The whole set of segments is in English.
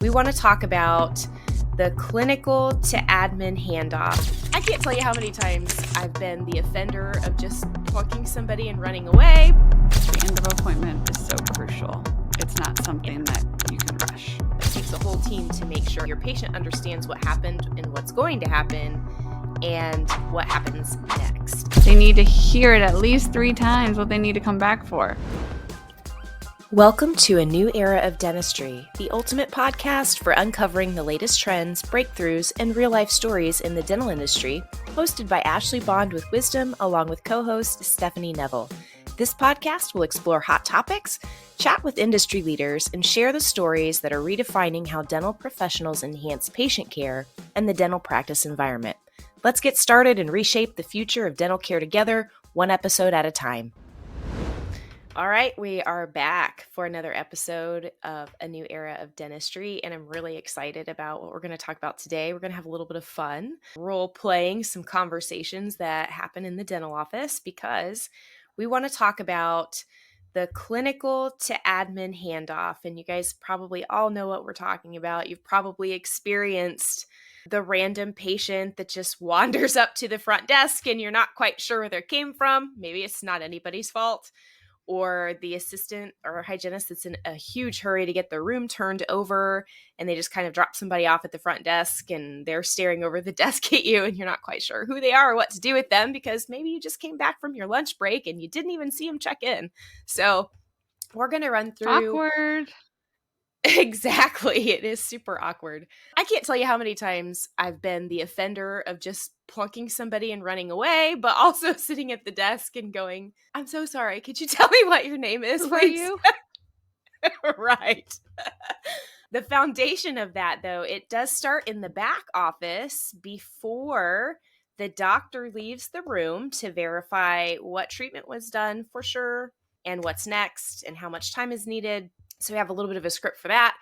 we want to talk about the clinical to admin handoff. I can't tell you how many times I've been the offender of just plunking somebody and running away. The end of appointment is so crucial. It's not something that you can rush. It takes a whole team to make sure your patient understands what happened and what's going to happen and what happens next. They need to hear it at least 3 times what they need to come back for. Welcome to A New Era of Dentistry, the ultimate podcast for uncovering the latest trends, breakthroughs, and real-life stories in the dental industry, hosted by Ashley Bond with Wisdom, along with co-host Stephanie Neville. This podcast will explore hot topics, chat with industry leaders, and share the stories that are redefining how dental professionals enhance patient care and the dental practice environment. Let's get started and reshape the future of dental care together, one episode at a time. All right, we are back for another episode of A New Era of Dentistry, and I'm really excited about what we're going to talk about today. We're going to have a little bit of fun role-playing some conversations that happen in the dental office because we want to talk about the clinical to admin handoff, and you guys probably all know what we're talking about. You've probably experienced the random patient that just wanders up to the front desk and you're not quite sure where they came from. Maybe it's not anybody's fault. Or the assistant or hygienist that's in a huge hurry to get the room turned over and they just kind of drop somebody off at the front desk and they're staring over the desk at you and you're not quite sure who they are or what to do with them because maybe you just came back from your lunch break and you didn't even see them check in. So we're going to run through... Awkward. Exactly. It is super awkward. I can't tell you how many times I've been the offender of just plunking somebody and running away, but also sitting at the desk and going, I'm so sorry. Could you tell me what your name is, Who are please? you? Right. The foundation of that, though, it does start in the back office before the doctor leaves the room to verify what treatment was done for sure and what's next and how much time is needed. So we have a little bit of a script for that.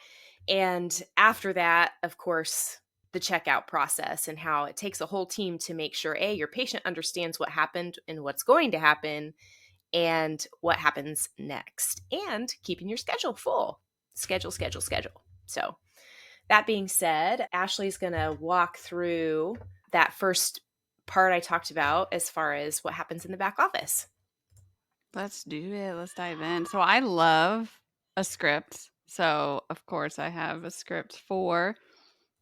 And after that, of course, the checkout process and how it takes a whole team to make sure, A, your patient understands what happened and what's going to happen and what happens next. And keeping your schedule full. Schedule. So that being said, Ashley's going to walk through that first part I talked about as far as what happens in the back office. Let's do it. Let's dive in. So I love a script. So, of course, I have a script for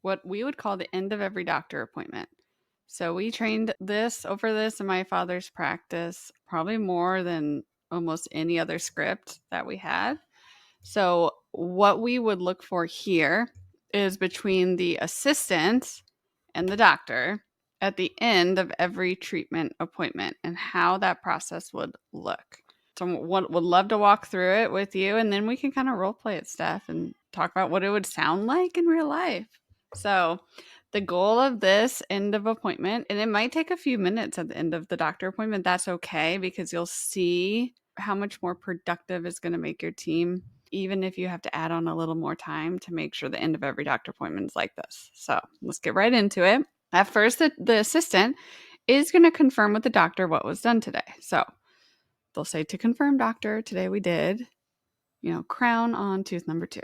what we would call the end of every doctor appointment. So we trained over this in my father's practice, probably more than almost any other script that we had. So what we would look for here is between the assistant and the doctor at the end of every treatment appointment and how that process would look. So would love to walk through it with you, and then we can kind of role play it, Steph, and talk about what it would sound like in real life. So the goal of this end of appointment, and it might take a few minutes at the end of the doctor appointment, that's okay because you'll see how much more productive it's going to make your team, even if you have to add on a little more time to make sure the end of every doctor appointment is like this. So let's get right into it. At first, the assistant is going to confirm with the doctor what was done today. So they'll say, to confirm, doctor, today we did, crown on tooth number 2.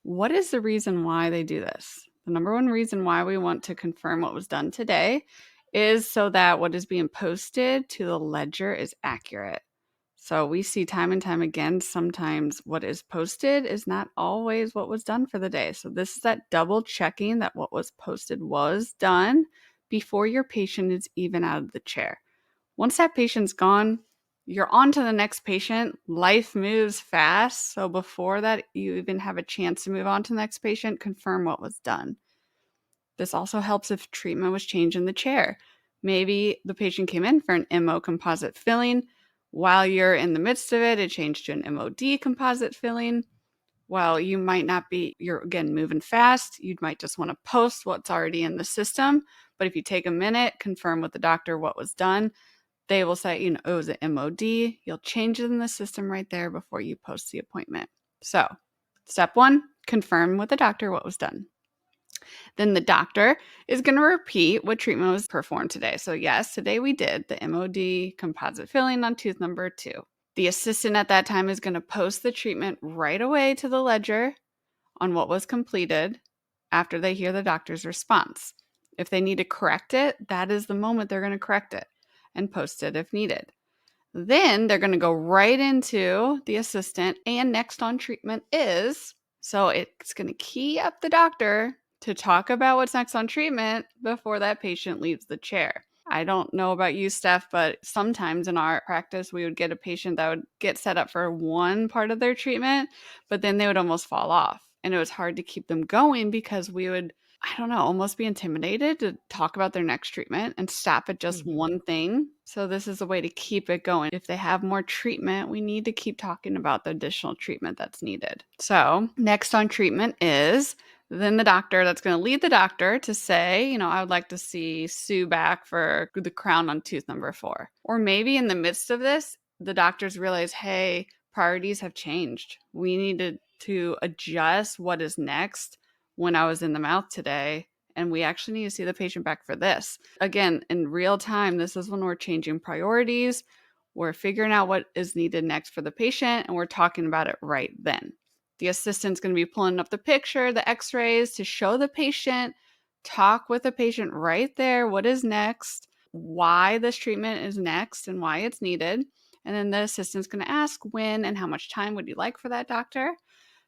What is the reason why they do this? The number one reason why we want to confirm what was done today is so that what is being posted to the ledger is accurate. So we see time and time again, sometimes what is posted is not always what was done for the day. So this is that double checking that what was posted was done before your patient is even out of the chair. Once that patient's gone, you're on to the next patient. Life moves fast. So before that, you even have a chance to move on to the next patient, confirm what was done. This also helps if treatment was changed in the chair. Maybe the patient came in for an MO composite filling. While you're in the midst of it, it changed to an MOD composite filling. While you might not be, you're again moving fast, you might just want to post what's already in the system. But if you take a minute, confirm with the doctor what was done, they will say, it was an MOD. You'll change it in the system right there before you post the appointment. So step 1, confirm with the doctor what was done. Then the doctor is going to repeat what treatment was performed today. So yes, today we did the MOD composite filling on tooth number 2. The assistant at that time is going to post the treatment right away to the ledger on what was completed after they hear the doctor's response. If they need to correct it, that is the moment they're going to correct it and post it if needed. Then they're going to go right into the assistant, and next on treatment is. So it's going to key up the doctor to talk about what's next on treatment before that patient leaves the chair. I don't know about you, Steph, but sometimes in our practice, we would get a patient that would get set up for one part of their treatment, but then they would almost fall off. And it was hard to keep them going because we would, I don't know, almost be intimidated to talk about their next treatment and stop at just one thing. So this is a way to keep it going. If they have more treatment, we need to keep talking about the additional treatment that's needed. So next on treatment is then the doctor that's going to lead the doctor to say, I would like to see Sue back for the crown on tooth number 4. Or maybe in the midst of this, the doctors realize, hey, priorities have changed. We needed to adjust what is next when I was in the mouth today, and we actually need to see the patient back for this. Again, in real time, this is when we're changing priorities. We're figuring out what is needed next for the patient, and we're talking about it right then. The assistant's going to be pulling up the picture, the x-rays to show the patient, talk with the patient right there, what is next, why this treatment is next, and why it's needed. And then the assistant's going to ask when and how much time would you like for that, doctor?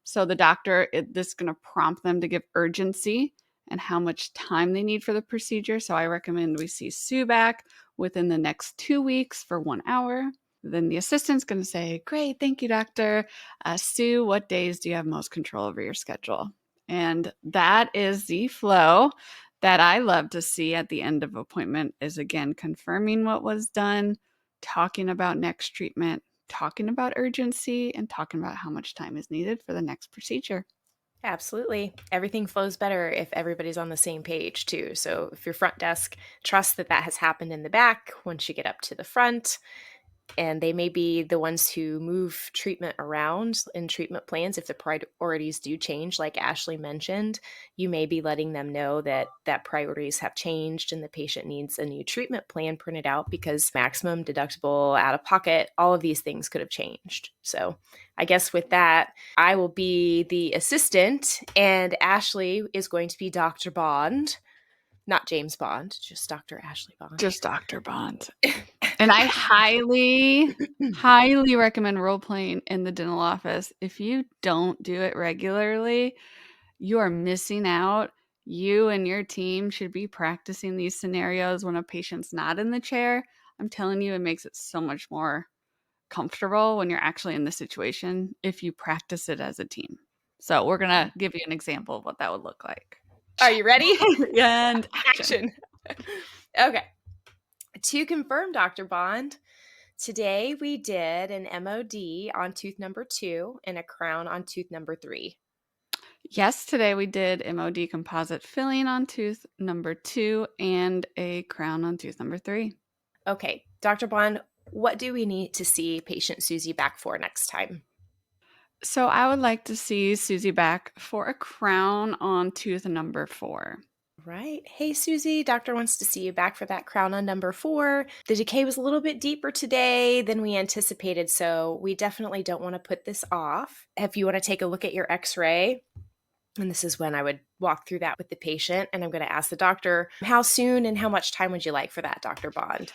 So the doctor, this is going to prompt them to give urgency and how much time they need for the procedure. So I recommend we see Sue back within the next 2 weeks for 1 hour. Then the assistant's going to say, great, thank you, doctor. Sue, what days do you have most control over your schedule? And that is the flow that I love to see at the end of appointment is, again, confirming what was done, talking about next treatment, talking about urgency, and talking about how much time is needed for the next procedure. Absolutely. Everything flows better if everybody's on the same page, too. So if your front desk trusts that that has happened in the back, once you get up to the front, and they may be the ones who move treatment around in treatment plans if the priorities do change, like Ashley mentioned, you may be letting them know that priorities have changed and the patient needs a new treatment plan printed out because maximum, deductible, out of pocket, all of these things could have changed. So I guess with that, I will be the assistant and Ashley is going to be Dr. Bond. Not James Bond, just Dr. Ashley Bond. Just Dr. Bond. And I highly recommend role playing in the dental office. If you don't do it regularly, you are missing out. You and your team should be practicing these scenarios when a patient's not in the chair. I'm telling you, it makes it so much more comfortable when you're actually in the situation if you practice it as a team. So we're going to give you an example of what that would look like. Are you ready? And action. Okay. To confirm, Dr. Bond, today we did an MOD on tooth number 2 and a crown on tooth number 3. Yes, today we did MOD composite filling on tooth number 2 and a crown on tooth number 3. Okay. Dr. Bond, what do we need to see patient Susie back for next time? So I would like to see Susie back for a crown on tooth number 4. Right. Hey, Susie, doctor wants to see you back for that crown on number 4. The decay was a little bit deeper today than we anticipated, so we definitely don't want to put this off. If you want to take a look at your x-ray, and this is when I would walk through that with the patient, and I'm going to ask the doctor, how soon and how much time would you like for that, Dr. Bond?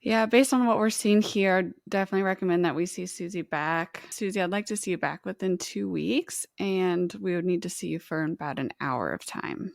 Yeah, based on what we're seeing here, I'd definitely recommend that we see Susie back. Susie, I'd like to see you back within 2 weeks, and we would need to see you for about an hour of time.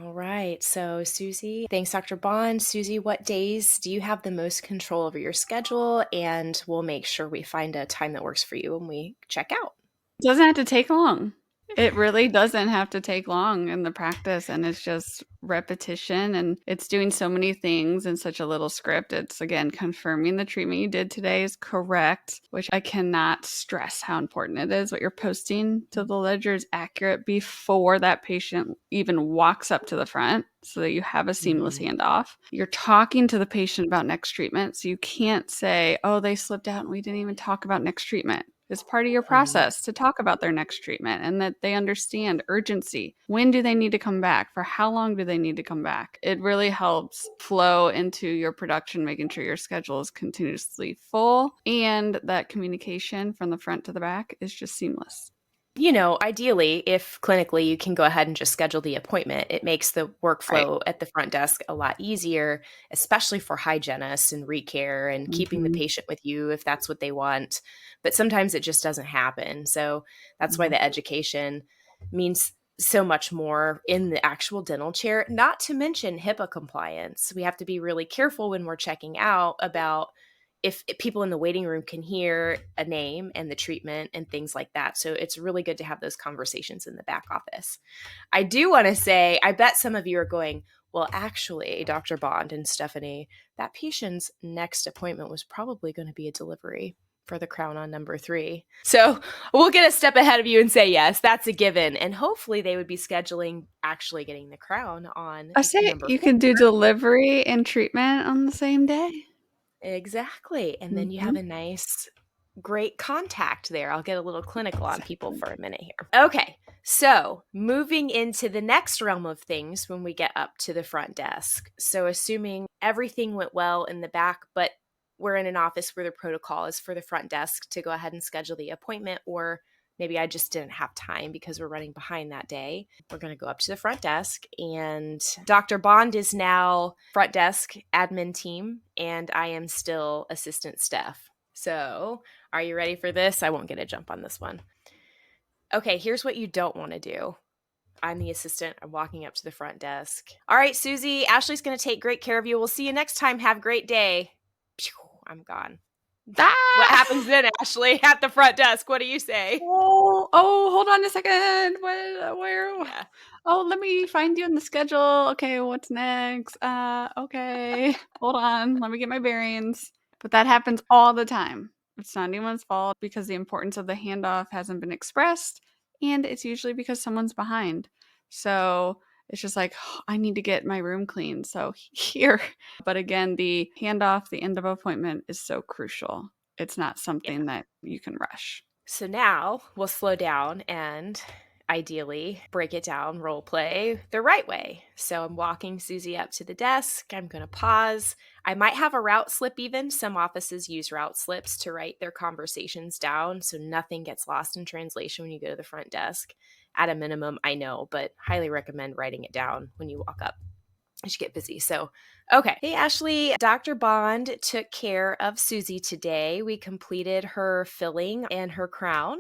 All right. So, Susie, thanks, Dr. Bond. Susie, what days do you have the most control over your schedule? And we'll make sure we find a time that works for you when we check out. It doesn't have to take long. It really doesn't have to take long in the practice, and it's just repetition, and it's doing so many things in such a little script. It's, again, confirming the treatment you did today is correct, which I cannot stress how important it is. What you're posting to the ledger is accurate before that patient even walks up to the front so that you have a seamless handoff. You're talking to the patient about next treatment, so you can't say, oh, they slipped out and we didn't even talk about next treatment. It's part of your process to talk about their next treatment and that they understand urgency. When do they need to come back? For how long do they need to come back? It really helps flow into your production, making sure your schedule is continuously full and that communication from the front to the back is just seamless. Ideally, if clinically you can go ahead and just schedule the appointment, it makes the Right. workflow at the front desk a lot easier, especially for hygienists and recare and keeping the Mhm. patient with you if that's what they want. But sometimes it just doesn't happen. So that's why Yeah. the education means so much more in the actual dental chair, not to mention HIPAA compliance. We have to be really careful when we're checking out about if people in the waiting room can hear a name and the treatment and things like that. So it's really good to have those conversations in the back office. I do want to say, I bet some of you are going, well, actually, Dr. Bond and Stephanie, that patient's next appointment was probably going to be a delivery for the crown on number 3. So we'll get a step ahead of you and say, yes, that's a given. And hopefully they would be scheduling actually getting the crown on I say number you 4. could do delivery and treatment on the same day. Exactly. And then you have Mhm. a nice, great contact there. I'll get a little clinical on people Exactly. for a minute here. Okay. So, moving into the next realm of things when we get up to the front desk. So, assuming everything went well in the back, but we're in an office where the protocol is for the front desk to go ahead and schedule the appointment, or maybe I just didn't have time because we're running behind that day. We're going to go up to the front desk, and Dr. Bond is now front desk admin team, and I am still assistant Steph. So, are you ready for this? I won't get a jump on this one. Okay, here's what you don't want to do. I'm the assistant. I'm walking up to the front desk. All right, Susie, Ashley's going to take great care of you. We'll see you next time. Have a great day. Phew, I'm gone. What Ah! happens then, Ashley, at the front desk? What do you say? Oh, hold on a second. Where? Yeah. Oh, let me find you in the schedule. Okay, what's next? Okay. Hold on. Let me get my bearings. But that happens all the time. It's not anyone's fault because the importance of the handoff hasn't been expressed, and it's usually because someone's behind. So it's just like, I need to get my room clean. So here. But again, the handoff, the end of appointment is so crucial. It's not Yeah. something that you can rush. So now we'll slow down and ideally break it down, role play the right way. So I'm walking Susie up to the desk. I'm going to pause. I might have a route slip even. Some offices use route slips to write their conversations down so nothing gets lost in translation when you go to the front desk. At a minimum, I know, but highly recommend writing it down when you walk up. I should get busy. So, okay. Hey, Ashley, Dr. Bond took care of Susie today. We completed her filling and her crown,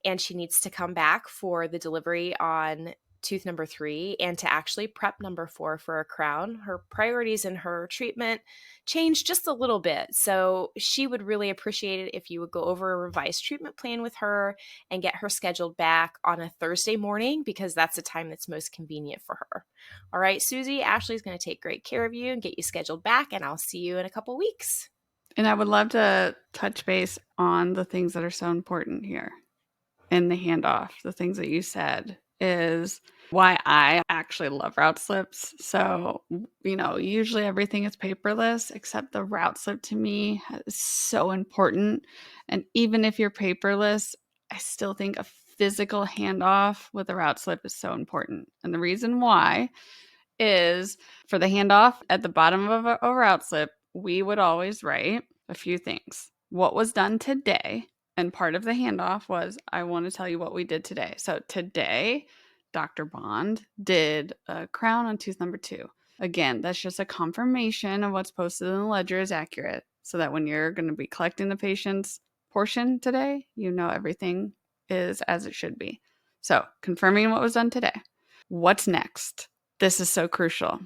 and she needs to come back for the delivery on tooth number 3 and to actually prep number 4 for a crown. Her priorities in her treatment changed just a little bit. So she would really appreciate it if you would go over a revised treatment plan with her and get her scheduled back on a Thursday morning because that's the time that's most convenient for her. All right, Susie, Ashley's going to take great care of you and get you scheduled back, and I'll see you in a couple weeks. And I would love to touch base on the things that are so important here in the handoff. The things that you said is why I actually love route slips. So, usually everything is paperless except the route slip to me is so important. And even if you're paperless, I still think a physical handoff with a route slip is so important. And the reason why is for the handoff at the bottom of a route slip, we would always write a few things. What was done today? And part of the handoff was, I want to tell you what we did today. So today, Dr. Bond did a crown on tooth number 2. Again, that's just a confirmation of what's posted in the ledger is accurate so that when you're going to be collecting the patient's portion today, you know everything is as it should be. So confirming what was done today. What's next? This is so crucial.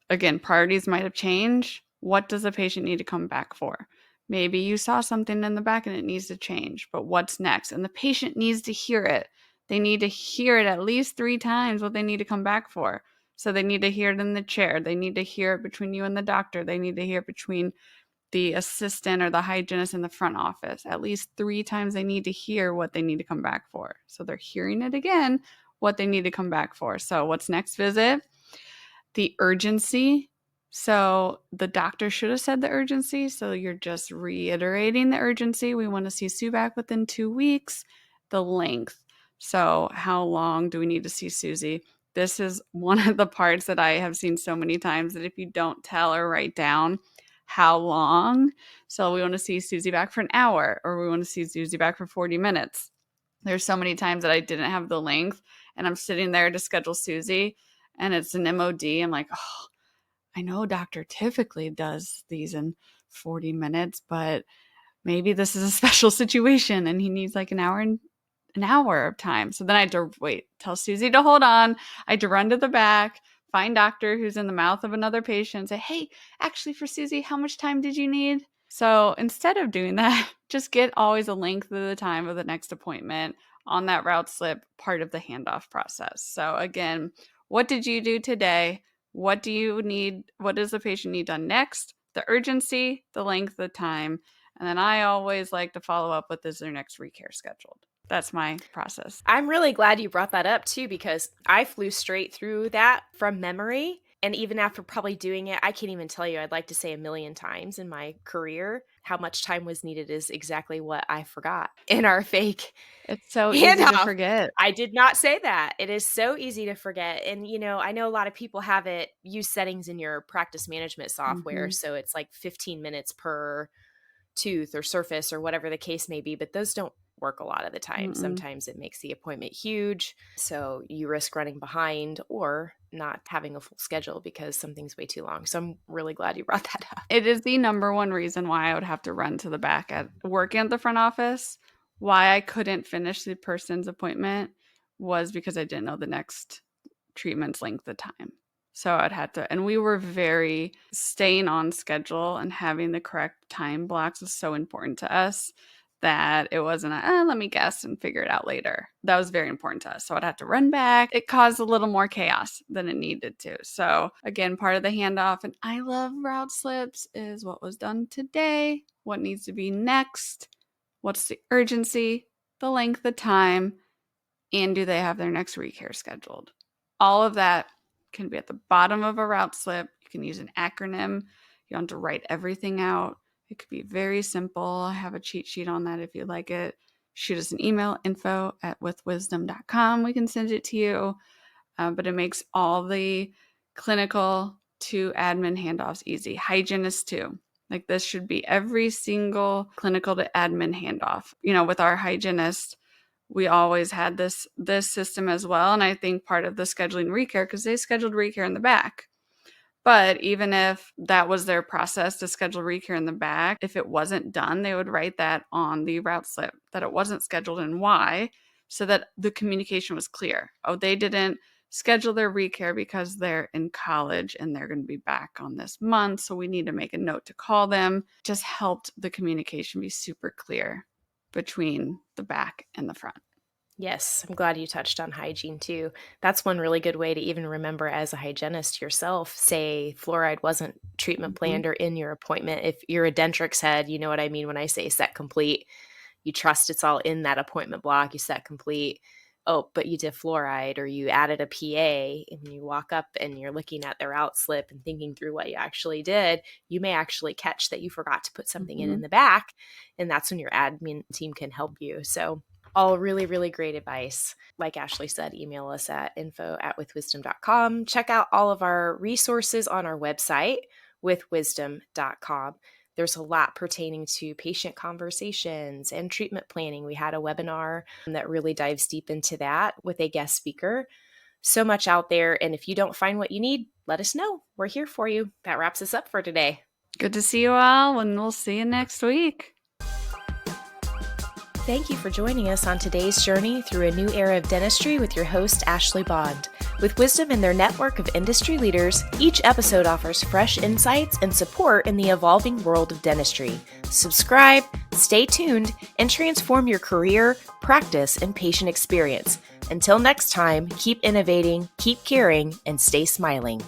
Again, priorities might have changed. What does the patient need to come back for? Maybe you saw something in the back and it needs to change, but what's next? And the patient needs to hear it. They need to hear it at least 3 times what they need to come back for. So they need to hear it in the chair. They need to hear it between you and the doctor. They need to hear it between the assistant or the hygienist in the front office. At least 3 times they need to hear what they need to come back for. So they're hearing it again, what they need to come back for. So what's next visit? The urgency. So the doctor should have said the urgency. So you're just reiterating the urgency. We want to see Sue back within 2 weeks. The length. So how long do we need to see Susie? This is one of the parts that I have seen so many times that if you don't tell or write down how long, so we want to see Susie back for an hour or we want to see Susie back for 40 minutes. There's so many times that I didn't have the length and I'm sitting there to schedule Susie and it's an MOD. I'm like, oh, I know doctor typically does these in 40 minutes, but maybe this is a special situation and he needs like an hour of time. So then I had to tell Susie to hold on. I had to run to the back, find doctor who's in the mouth of another patient, say, hey, actually for Susie, how much time did you need? So instead of doing that, just get always a length of the time of the next appointment on that route slip, part of the handoff process. So again, what did you do today? What do you need? What does the patient need done next? The urgency, the length, the time. And then I always like to follow up with, is their next recare scheduled? That's my process. I'm really glad you brought that up too, because I flew straight through that from memory. And even after probably doing it, I can't even tell you, I'd like to say 1,000,000 times in my career, how much time was needed is exactly what I forgot in our fake It's so easy to handoff. forget. I did not say that. It is so easy to forget. And, I know a lot of people have it use settings in your practice management software. So it's like 15 minutes per tooth or surface or whatever the case may be, but those don't work a lot of the time. Sometimes it makes the appointment huge, so you risk running behind or not having a full schedule because something's way too long. So I'm really glad you brought that up. It is the number one reason why I would have to run to the back at working at the front office. Why I couldn't finish the person's appointment was because I didn't know the next treatment's length of time. So I'd had to, and we were very staying on schedule and having the correct time blocks was so important to us that it wasn't let me guess and figure it out later. That was very important to us. So I'd have to run back. It caused a little more chaos than it needed to. So again, part of the handoff, and I love route slips, is what was done today, what needs to be next, what's the urgency, the length of time, and do they have their next recare scheduled? All of that can be at the bottom of a route slip. You can use an acronym. You don't have to write everything out. It could be very simple. I have a cheat sheet on that if you like it. Shoot us an email, info@withwisdom.com. We can send it to you. But it makes all the clinical to admin handoffs easy. Hygienists too. Like this should be every single clinical to admin handoff. With our hygienist, we always had this system as well. And I think part of the scheduling recare, because they scheduled recare in the back. But even if that was their process to schedule recare in the back, if it wasn't done, they would write that on the route slip, that it wasn't scheduled and why, so that the communication was clear. Oh, they didn't schedule their recare because they're in college and they're going to be back on this month, so we need to make a note to call them. Just helped the communication be super clear between the back and the front. Yes, I'm glad you touched on hygiene too. That's one really good way to even remember as a hygienist yourself. Say fluoride wasn't treatment planned or in your appointment. If you're a Dentrix head, you know what I mean when I say set complete. You trust it's all in that appointment block. You set complete. Oh, but you did fluoride or you added a PA, and you walk up and you're looking at their out slip and thinking through what you actually did. You may actually catch that you forgot to put something in the back, and that's when your admin team can help you. So all really, really great advice. Like Ashley said, email us at info@withwisdom.com. Check out all of our resources on our website, withwisdom.com. There's a lot pertaining to patient conversations and treatment planning. We had a webinar that really dives deep into that with a guest speaker. So much out there. And if you don't find what you need, let us know. We're here for you. That wraps us up for today. Good to see you all, and we'll see you next week. Thank you for joining us on today's journey through a new era of dentistry with your host, Ashley Bond. With wisdom in their network of industry leaders, each episode offers fresh insights and support in the evolving world of dentistry. Subscribe, stay tuned, and transform your career, practice, and patient experience. Until next time, keep innovating, keep caring, and stay smiling.